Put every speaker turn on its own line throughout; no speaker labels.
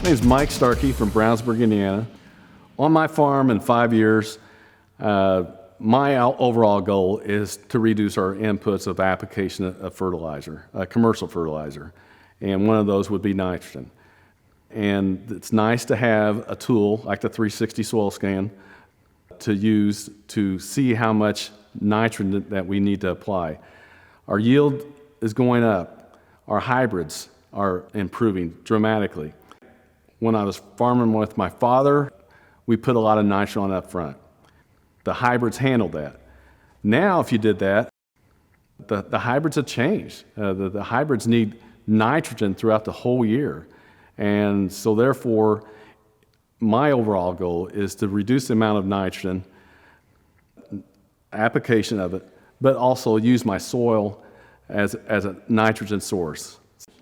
My name is Mike Starkey from Brownsburg, Indiana. On my farm in 5 years, my overall goal is to reduce our inputs of application of fertilizer, commercial fertilizer, and one of those would be nitrogen. And it's nice to have a tool like the 360 SOILSCAN to use to see how much nitrogen that we need to apply. Our yield is going up. Our hybrids are improving dramatically. When I was farming with my father, we put a lot of nitrogen up front. The hybrids handled that. Now, if you did that, the hybrids have changed. The hybrids need nitrogen throughout the whole year. And so therefore, my overall goal is to reduce the amount of nitrogen, application of it, but also use my soil as a nitrogen source.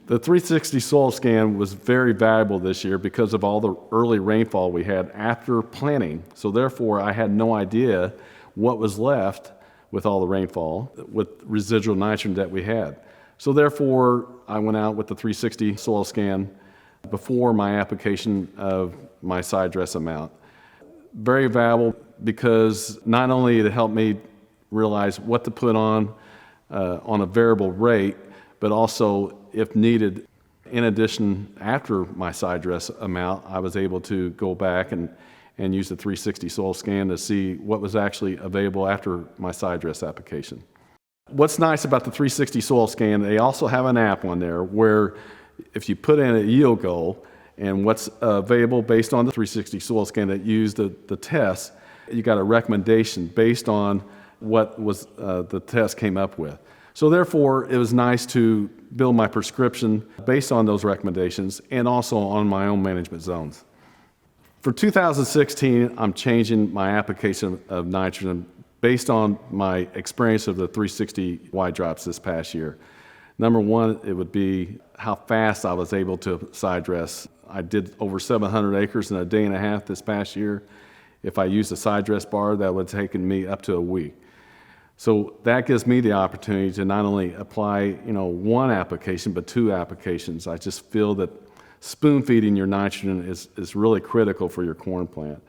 The 360 SOILSCAN was very valuable this year because of all the early rainfall we had after planting. So therefore, I had no idea what was left with all the rainfall, with residual nitrogen that we had. So therefore, I went out with the 360 SOILSCAN before my application of my side dress amount. Very valuable because not only it helped me realize what to put on a variable rate, but also, if needed, in addition, after my side dress amount, I was able to go back and use the 360 SOILSCAN to see what was actually available after my side dress application. What's nice about the 360 SOILSCAN, they also have an app on there where if you put in a yield goal and what's available based on the 360 SOILSCAN that used the test, you got a recommendation based on what was the test came up with. So therefore, it was nice to build my prescription based on those recommendations and also on my own management zones. For 2016, I'm changing my application of nitrogen based on my experience of the 360 wide drops this past year. Number one, it would be how fast I was able to side dress. I did over 700 acres in a day and a half this past year. If I used a side dress bar, that would have taken me up to a week. So that gives me the opportunity to not only apply, one application, but two applications. I just feel that spoon feeding your nitrogen is really critical for your corn plant.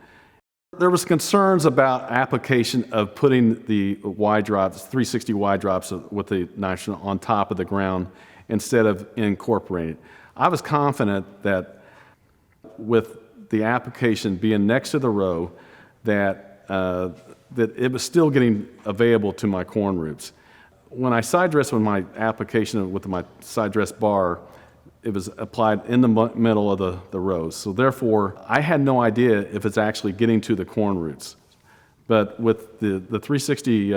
There was concerns about application of putting the wide drops, 360 wide drops with the nitrogen on top of the ground instead of incorporating. I was confident that with the application being next to the row, that it was still getting available to my corn roots. When I side dressed with my application with my side dress bar, it was applied in the middle of the rows. So therefore, I had no idea if it's actually getting to the corn roots. But with the 360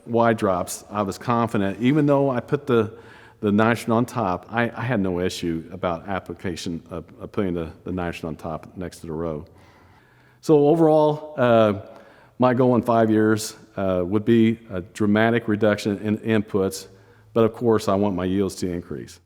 wide drops, I was confident, even though I put the nitrogen on top, I had no issue about application of putting the nitrogen on top next to the row. So overall, my goal in 5 years would be a dramatic reduction in inputs, but of course I want my yields to increase.